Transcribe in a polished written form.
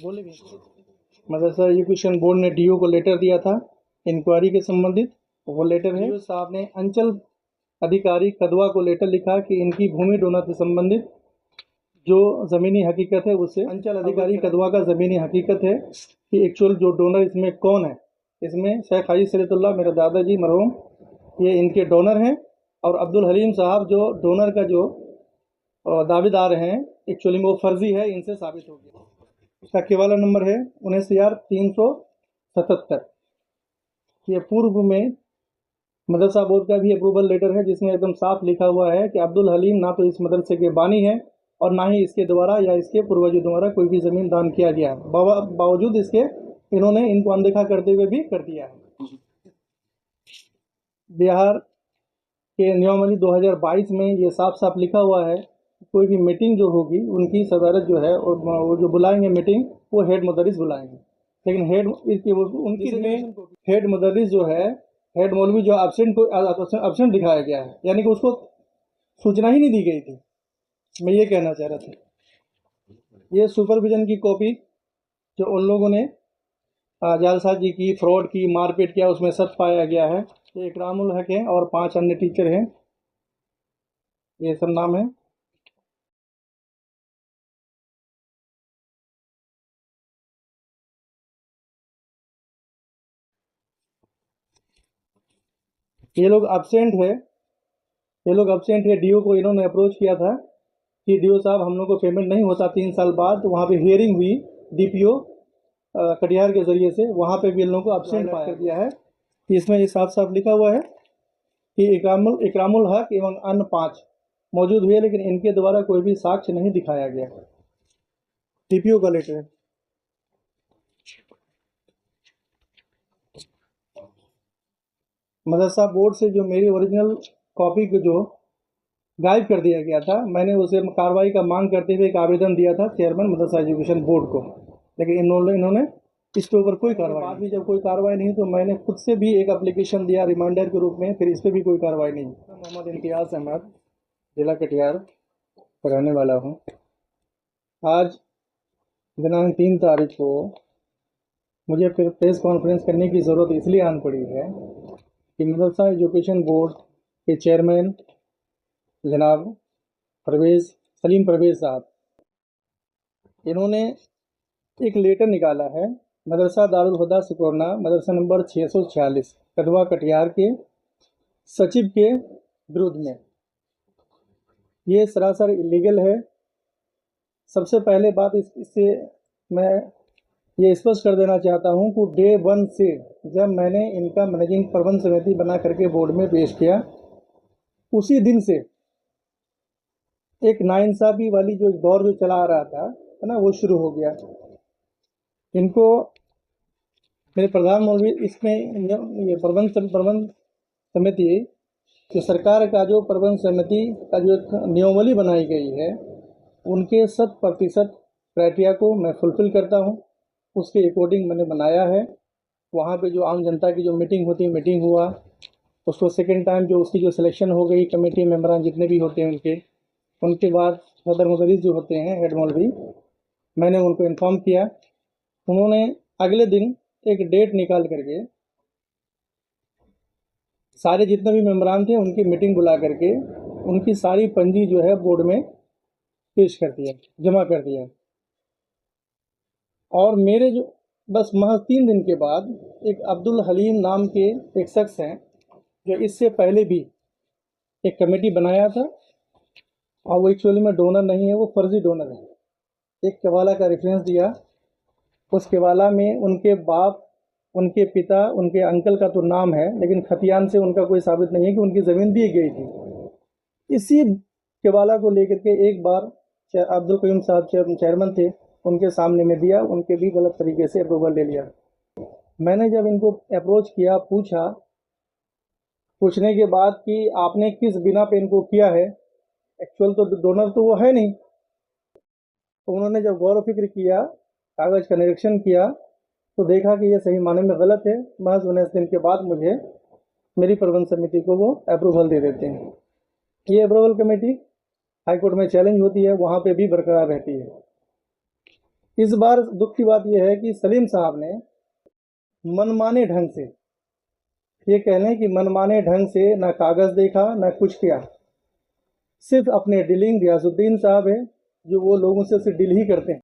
बोले भी मदरसा education board ने डीओ को लेटर दिया था इंक्वायरी के संबंधित। वो लेटर है, डीओ साहब ने अंचल अधिकारी कदवा को लेटर लिखा कि इनकी भूमि डोनर से संबंधित जो ज़मीनी हकीकत है उससे अंचल अधिकारी कदवा का ज़मीनी हकीकत है कि एक्चुअल जो डोनर इसमें कौन है। इसमें शेख हाजी सलीतुल्लाह मेरे दादाजी मरहूम ये इनके डोनर हैं, और अब्दुल हलीम साहब जो डोनर का जो दावेदार हैं एक्चुअली में वो फर्जी है, इनसे साबित हो गया। इसका केवाला नंबर है 19,377। ये पूर्व में मदरसा बोर्ड का भी अप्रूवल लेटर है जिसमें एकदम साफ लिखा हुआ है कि अब्दुल हलीम ना तो इस मदरसे के बानी हैं और ना ही इसके द्वारा या इसके पूर्वजों द्वारा कोई भी ज़मीन दान किया गया है। बावजूद इसके इन्होंने इनको अनदेखा करते हुए भी कर दिया है। बिहार के नियमावली 2022 में ये साफ साफ लिखा हुआ है कोई भी मीटिंग जो होगी उनकी सदारत जो है और वो जो बुलाएंगे मीटिंग वो हेड मुदर्रिस बुलाएंगे, लेकिन हेड उनकी में हेड मुदर्रिस जो है हेड मौलवी जो एब्सेंट दिखाया गया है, यानी कि उसको सूचना ही नहीं दी गई थी। मैं ये कहना चाह रहा था। ये सुपरविजन की कॉपी जो उन लोगों ने जालसाजी की, फ्रॉड की, मारपीट किया उसमें सच पाया गया है। ये इकरामुल हक है और 5 अन्य टीचर हैं, ये सब नाम है। ये लोग एब्सेंट है। डीओ को इन्होंने अप्रोच किया था कि डीओ साहब हम लोग को पेमेंट नहीं होता 3 साल बाद। तो वहाँ पे हियरिंग हुई डीपीओ कटिहार के ज़रिए से, वहाँ पे भी इन लोगों को एब्सेंट पाया गया है। इसमें ये साफ साफ लिखा हुआ है कि इकरामुल हक एवं अन्य 5 मौजूद हुए, लेकिन इनके द्वारा कोई भी साक्ष्य नहीं दिखाया गया। डीपीओ का लेटर है। मदरसा बोर्ड से जो मेरी ओरिजिनल कॉपी को जो गायब कर दिया गया था, मैंने उसे कार्रवाई का मांग करते हुए एक आवेदन दिया था चेयरमैन मदरसा एजुकेशन बोर्ड को, लेकिन इन्होंने इसके ऊपर कोई कार्रवाई बाद भी जब कोई कार्रवाई नहीं तो मैंने खुद से भी एक एप्लीकेशन दिया रिमाइंडर के रूप में, फिर इस पर भी कोई कार्रवाई नहीं। मोहम्मद इम्तियाज़ अहमद, जिला कटिहार का रहने वाला हूँ। आज दिनांक 3 तारीख को मुझे फिर प्रेस कॉन्फ्रेंस करने की ज़रूरत इसलिए आन पड़ी है कि मदरसा एजुकेशन बोर्ड के चेयरमैन जनाब सलीम परवेज़ साहब, इन्होंने एक लेटर निकाला है मदरसा दारुल हुदा सिकोरना मदरसा नंबर 646 कदवा कटिहार के सचिव के विरुद्ध में। ये सरासर इलीगल है। सबसे पहले बात इससे मैं ये स्पष्ट कर देना चाहता हूं कि डे 1 से जब मैंने इनका मैनेजिंग प्रबंध समिति बना करके बोर्ड में पेश किया, उसी दिन से एक नाइंसाफ़ी वाली जो दौर जो चला आ रहा था है ना, वो शुरू हो गया। इनको मेरे प्रधान मौलवी इसमें ये प्रबंध समिति जो सरकार का जो प्रबंध समिति का जो एक नियमावली बनाई गई है उनके 100% क्राइटेरिया को मैं फुलफ़िल करता हूँ। उसके अकॉर्डिंग मैंने बनाया है। वहाँ पे जो आम जनता की जो मीटिंग होती है, मीटिंग हुआ, उसको सेकेंड टाइम जो उसकी जो सिलेक्शन हो गई कमेटी मेंबरान जितने भी होते हैं उनके बाद सदर मुदर्रिस जो होते हैं हेड मौलवी, मैंने उनको इन्फॉर्म किया। उन्होंने अगले दिन एक डेट निकाल करके सारे जितने भी मेंबरान थे उनकी मीटिंग बुला करके उनकी सारी पंजी जो है बोर्ड में पेश कर दिया, जमा कर दिया। और मेरे जो बस महज 3 दिन के बाद एक अब्दुल हलीम नाम के एक शख्स हैं जो इससे पहले भी एक कमेटी बनाया था, और वो एक्चुअली में डोनर नहीं है, वो फर्जी डोनर है। एक केवाला का रेफरेंस दिया, उस केवाला में उनके बाप, उनके पिता, उनके अंकल का तो नाम है, लेकिन खतियान से उनका कोई साबित नहीं है कि उनकी ज़मीन दी गई थी। इसी केवाला को लेकर के एक बार अब्दुल कयूम साहब चेयरमैन थे, उनके सामने में दिया, उनके भी गलत तरीके से अप्रूवल ले लिया। मैंने जब इनको अप्रोच किया, पूछने के बाद कि आपने किस बिना पे इनको किया है, एक्चुअल तो डोनर तो वो है नहीं। तो उन्होंने जब गौर फिक्र किया, कागज़ का निरीक्षण किया, तो देखा कि ये सही माने में गलत है। महज 19 दिन के बाद मुझे मेरी प्रबंध समिति को वो अप्रूवल दे देते हैं। ये अप्रूवल कमेटी हाई कोर्ट में चैलेंज होती है, वहाँ पे भी बरकरार रहती है। इस बार दुख की बात यह है कि सलीम साहब ने मनमाने ढंग से, ये कह लें कि मनमाने ढंग से ना कागज़ देखा ना कुछ किया, सिर्फ अपने डीलिंग, रियाजुद्दीन साहब है जो वो लोगों से डील ही करते हैं।